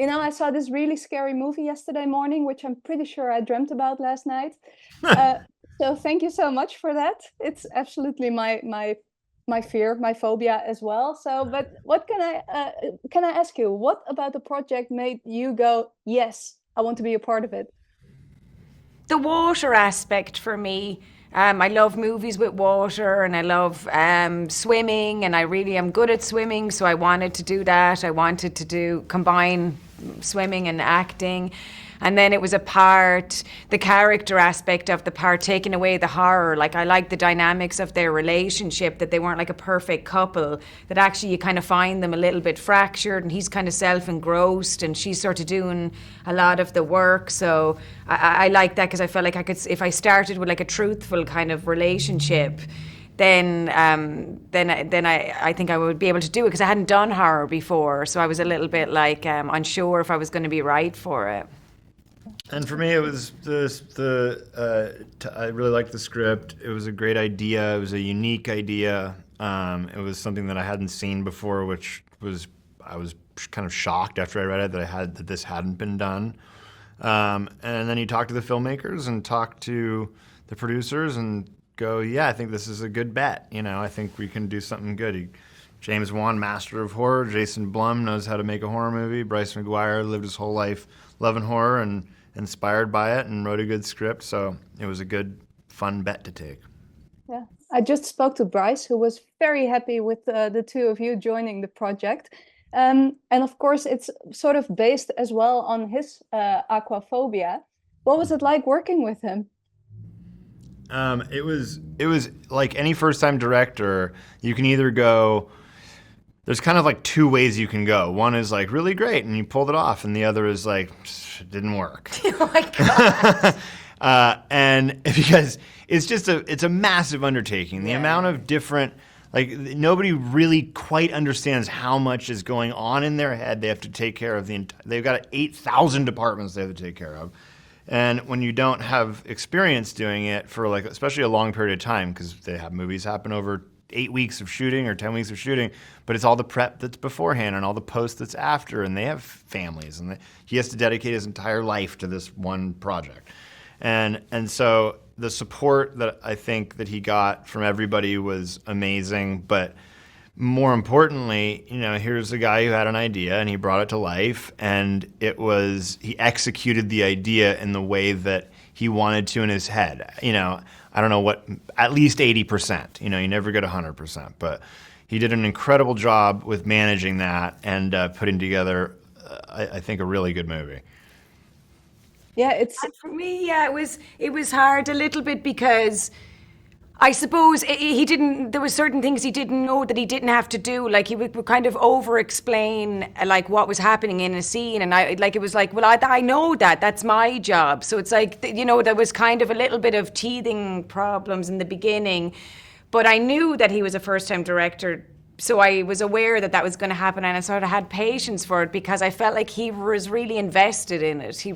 I saw this really scary movie yesterday morning, which I'm pretty sure I dreamt about last night. Uh, so thank you so much for that. It's absolutely my fear, my phobia as well. So, but what can I ask you? What about the project made you go, yes, I want to be a part of it? The water aspect for me. I love movies with water and I love swimming and I really am good at swimming. So I wanted to do that. I wanted to combine swimming and acting. And then it was the character aspect of the part, taking away the horror. Like I like the dynamics of their relationship, that they weren't like a perfect couple, that actually you kind of find them a little bit fractured and he's kind of self-engrossed and she's sort of doing a lot of the work. So I like that because I felt like I could, if I started with like a truthful kind of relationship, then I think I would be able to do it because I hadn't done horror before. So I was a little bit like unsure if I was going to be right for it. And for me, it was I really liked the script. It was a great idea. It was a unique idea. It was something that I hadn't seen before, which was I was kind of shocked after I read it that this hadn't been done. And then you talk to the filmmakers and talk to the producers and go, yeah, I think this is a good bet. I think we can do something good. James Wan, master of horror. Jason Blum knows how to make a horror movie. Bryce McGuire lived his whole life loving horror and inspired by it and wrote a good script. So it was a good, fun bet to take. Yeah, I just spoke to Bryce, who was very happy with the two of you joining the project. And of course, it's sort of based as well on his aquaphobia. What was it like working with him? It was like any first time director. You can either go. There's kind of like two ways you can go. One is like really great and you pulled it off, and the other is like it didn't work. Oh my God. And because it's a massive undertaking. The amount of different, like, nobody really quite understands how much is going on in their head. They have to take care of they've got 8,000 departments they have to take care of. And when you don't have experience doing it for like, especially a long period of time, because they have movies happen over 8 weeks of shooting or 10 weeks of shooting, but it's all the prep that's beforehand and all the post that's after, and they have families, and he has to dedicate his entire life to this one project. And so the support that I think that he got from everybody was amazing, but more importantly, here's a guy who had an idea and he brought it to life, and he executed the idea in the way that he wanted to in his head. I don't know what, at least 80%. You never get 100%, but he did an incredible job with managing that and putting together, I think, a really good movie. Yeah, it's And for me, yeah, it was hard a little bit because I suppose he didn't. There were certain things he didn't know that he didn't have to do. Like he would kind of over-explain like what was happening in a scene, and it was like, well, I know that's my job. So it's like there was kind of a little bit of teething problems in the beginning, but I knew that he was a first-time director. So I was aware that was going to happen, and I sort of had patience for it because I felt like he was really invested in it.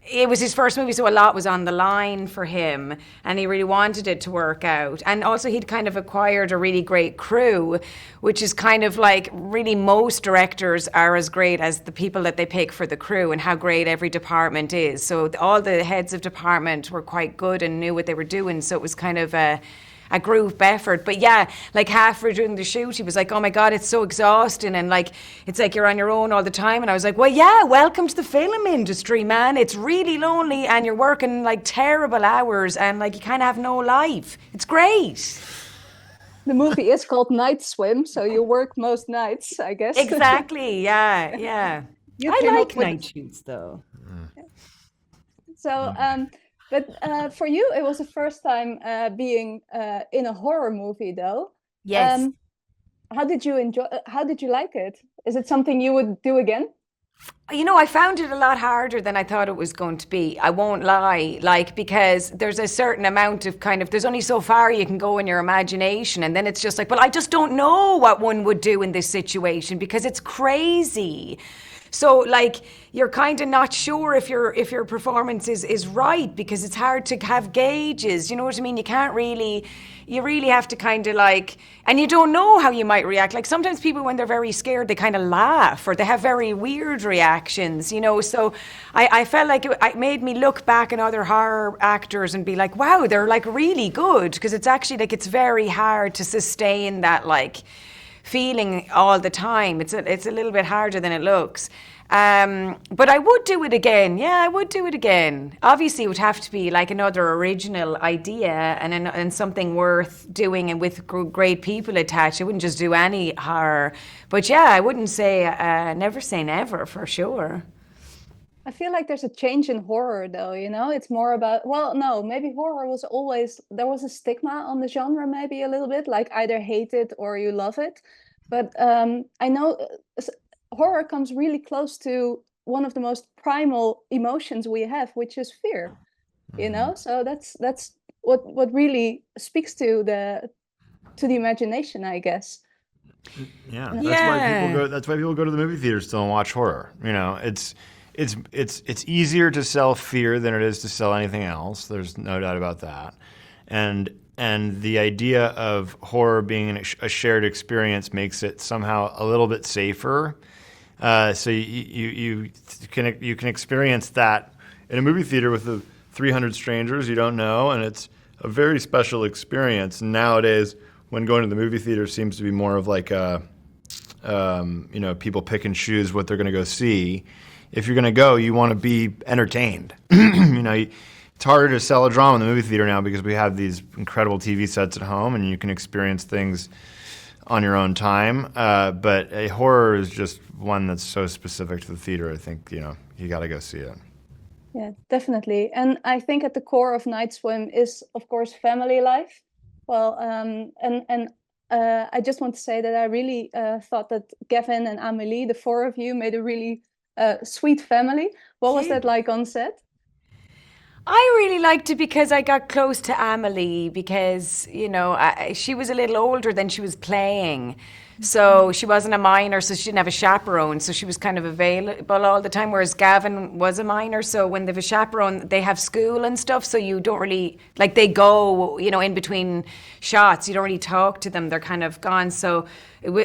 It was his first movie, so a lot was on the line for him, and he really wanted it to work out. And also he'd kind of acquired a really great crew, which is kind of like really most directors are as great as the people that they pick for the crew and how great every department is. So all the heads of department were quite good and knew what they were doing, so it was kind of a group effort. But yeah, like halfway during the shoot, he was like, oh my God, it's so exhausting. And like, it's like you're on your own all the time. And I was like, well, yeah, welcome to the film industry, man. It's really lonely and you're working like terrible hours and like you kind of have no life. It's great. the movie is called Night Swim, so you work most nights, I guess. Exactly. Yeah. Yeah. You I came up like with night shoots though. so but for you it was the first time being in a horror movie though. Yes. How did you how did you like it? Is it something you would do again? I found it a lot harder than I thought it was going to be. I won't lie, because there's a certain amount of there's only so far you can go in your imagination. And then it's just like, well, I just don't know what one would do in this situation because it's crazy. So like you're kind of not sure if your performance is right, because it's hard to have gauges. You know what I mean? You really have to kind of like, and you don't know how you might react. Like sometimes people, when they're very scared, they kind of laugh or they have very weird reactions, you know. So I felt like it made me look back at other horror actors and be like, wow, they're like really good, because it's actually like it's very hard to sustain that like feeling all the time. It's a little bit harder than it looks. But I would do it again. Yeah, I would do it again. Obviously, it would have to be like another original idea and something worth doing and with great people attached. I wouldn't just do any horror. But yeah, I wouldn't never say never, for sure. I feel like there's a change in horror, though, you know? It's more about, well, no, maybe horror was always, there was a stigma on the genre, maybe a little bit, like either hate it or you love it. But I know horror comes really close to one of the most primal emotions we have, which is fear, you know? So that's what really speaks to the imagination, I guess. Yeah, that's why people go to the movie theater still and watch horror. You know, it's easier to sell fear than it is to sell anything else. There's no doubt about that. And the idea of horror being a shared experience makes it somehow a little bit safer. So you can experience that in a movie theater with the 300 strangers you don't know, and it's a very special experience. And nowadays, when going to the movie theater seems to be more of like people pick and choose what they're going to go see. If you're going to go, you want to be entertained. It's harder to sell a drama in the movie theater now because we have these incredible TV sets at home, and you can experience things on your own time. But a horror is just one that's so specific to the theater. I think, you got to go see it. Yeah, definitely. And I think at the core of Night Swim is, of course, family life. Well, I just want to say that I really thought that Gavin and Amelie, the four of you, made a really sweet family. What was that like on set? I really liked it because I got close to Amelie because, she was a little older than she was playing. So she wasn't a minor, so she didn't have a chaperone. So she was kind of available all the time, whereas Gavin was a minor. So when they have a chaperone, they have school and stuff. So you don't really, like they go, in between shots. You don't really talk to them. They're kind of gone. So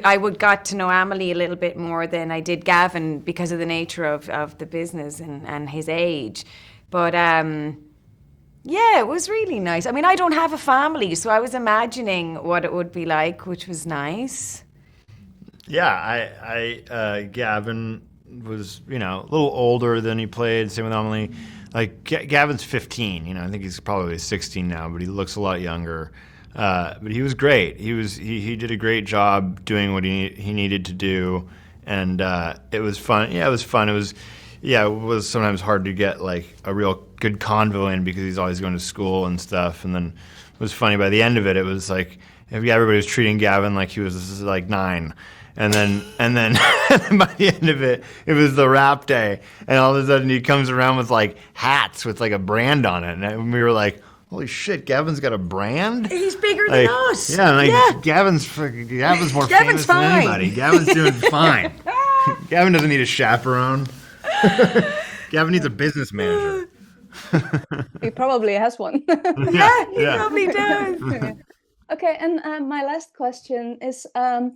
I would got to know Amelie a little bit more than I did Gavin because of the nature of the business and his age. But yeah, it was really nice. I mean, I don't have a family, so I was imagining what it would be like, which was nice. Yeah, Gavin was, a little older than he played. Same with Emily. Like, Gavin's 15. I think he's probably 16 now, but he looks a lot younger. But he was great. He did a great job doing what he needed to do, and it was fun. Yeah, it was fun. It was sometimes hard to get like a real good convo in because he's always going to school and stuff. And then it was funny. By the end of it, it was like everybody was treating Gavin like he was like 9. And then by the end of it, it was the wrap day, and all of a sudden he comes around with like hats with like a brand on it, and we were like, "Holy shit, Gavin's got a brand! He's bigger than us." Yeah, Gavin's more famous than anybody. Gavin's doing fine. Gavin doesn't need a chaperone. Gavin needs a business manager. He probably has one. Yeah, he probably does. Okay, and my last question is, it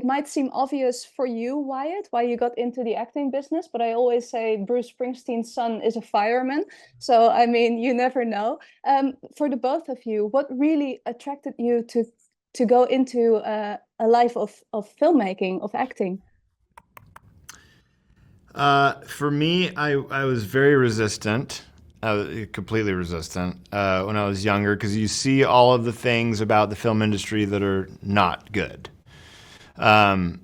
might seem obvious for you, Wyatt, why you got into the acting business, but I always say Bruce Springsteen's son is a fireman. So, I mean, you never know. For the both of you, what really attracted you to go into a life of filmmaking, of acting? For me, I was very resistant. I was completely resistant when I was younger because you see all of the things about the film industry that are not good. There's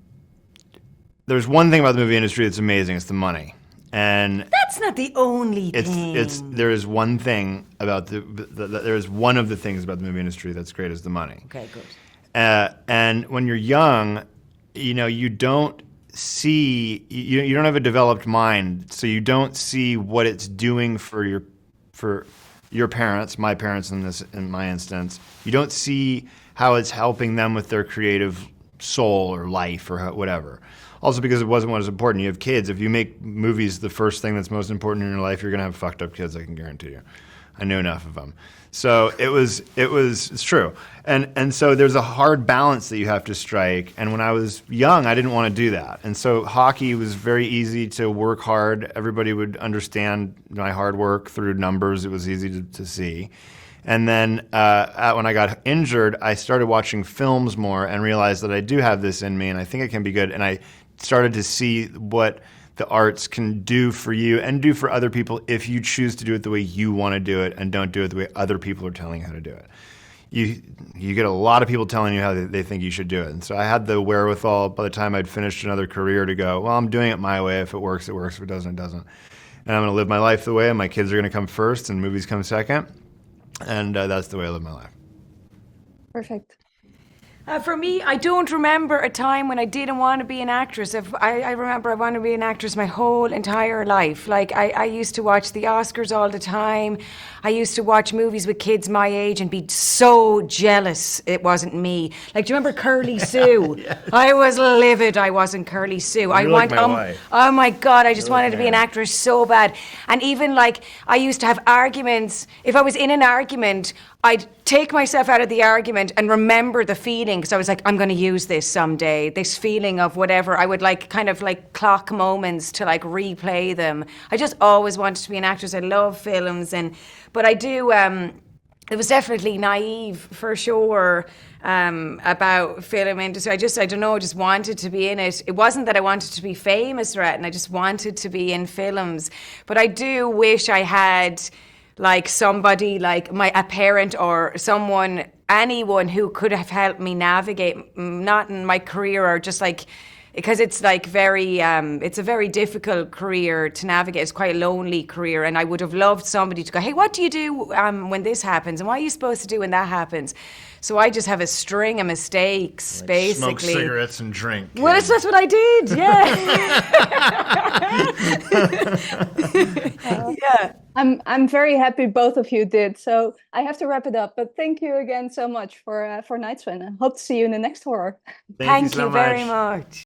one thing about the movie industry that's amazing. It's the money. And that's not the only thing. There is one thing about there is one of the things about the movie industry that's great is the money. Okay, good. And when you're young, you don't see you don't have a developed mind, so you don't see what it's doing for your parents, my parents in my instance. You don't see how it's helping them with their creative soul or life or whatever. Also because it wasn't what was important. You have kids. If you make movies the first thing that's most important in your life, you're going to have fucked up kids, I can guarantee you. I know enough of them. So it's true. And so there's a hard balance that you have to strike. And when I was young, I didn't want to do that. And so hockey was very easy to work hard. Everybody would understand my hard work through numbers. It was easy to see. And then when I got injured, I started watching films more and realized that I do have this in me and I think it can be good. And I started to see what the arts can do for you and do for other people if you choose to do it the way you want to do it and don't do it the way other people are telling you how to do it. You get a lot of people telling you how they think you should do it. And so I had the wherewithal by the time I'd finished another career to go, well, I'm doing it my way. If it works, it works. If it doesn't, it doesn't. And I'm going to live my life the way, and my kids are going to come first and movies come second. And that's the way I live my life. Perfect. For me, I don't remember a time when I didn't want to be an actress. I remember I wanted to be an actress my whole entire life. Like, I used to watch the Oscars all the time. I used to watch movies with kids my age and be so jealous it wasn't me. Like, do you remember Curly Sue? Yes. I was livid I wasn't Curly Sue. Oh my God, I just wanted to be an actress so bad. And even, like, I used to have arguments. If I was in an argument, I'd take myself out of the argument and remember the feeling, because I was like, I'm going to use this someday, this feeling of whatever. I would like kind of like clock moments to like replay them. I just always wanted to be an actress. I love films, but I do, it was definitely naive for sure about film industry. I don't know, I just wanted to be in it. It wasn't that I wanted to be famous or anything, I just wanted to be in films. But I do wish I had like somebody, like a parent or someone, anyone who could have helped me navigate, not in my career or just like, because it's like it's a very difficult career to navigate. It's quite a lonely career, and I would have loved somebody to go, hey, what do you do when this happens, and what are you supposed to do when that happens? So I just have a string of mistakes, like basically. Smoke cigarettes and drink. Well, that's what I did, yeah. Yeah. I'm very happy both of you did. So I have to wrap it up. But thank you again so much for Night Swan. I hope to see you in the next horror. Thank you very much.